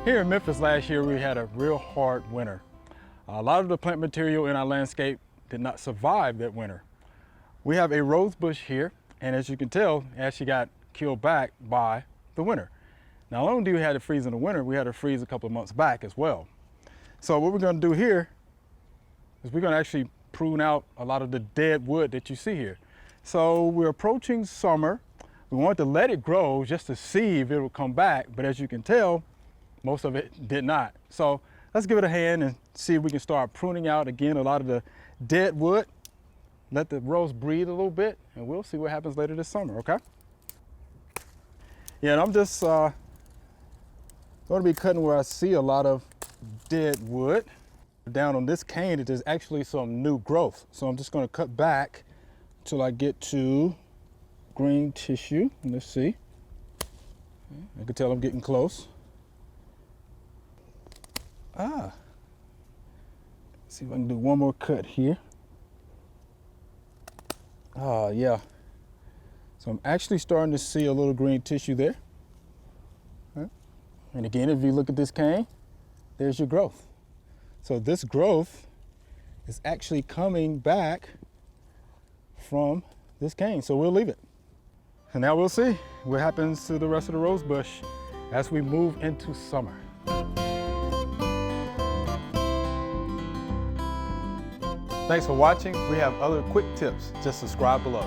Here in Memphis last year, we had a real hard winter. A lot of the plant material in our landscape did not survive that winter. We have a rose bush here, and as you can tell, it actually got killed back by the winter. Not only do we have to freeze in the winter, we had to freeze a couple of months back as well. So what we're going to do here is we're going to actually prune out a lot of the dead wood that you see here. So we're approaching summer. We wanted to let it grow just to see if it would come back, but as you can tell, most of it did not. So let's give it a hand and see if we can start pruning out again a lot of the dead wood. Let the rose breathe a little bit, and we'll see what happens later this summer, okay? Yeah, and I'm just going to be cutting where I see a lot of dead wood. Down on this cane, there's actually some new growth. So I'm just going to cut back until I get to green tissue. Let's see. I can tell I'm getting close. Let's see if I can do one more cut here. Yeah. So I'm actually starting to see a little green tissue there. And again, if you look at this cane, there's your growth. So this growth is actually coming back from this cane. So we'll leave it. And now we'll see what happens to the rest of the rose bush as we move into summer. Thanks for watching. We have other quick tips. Just subscribe below.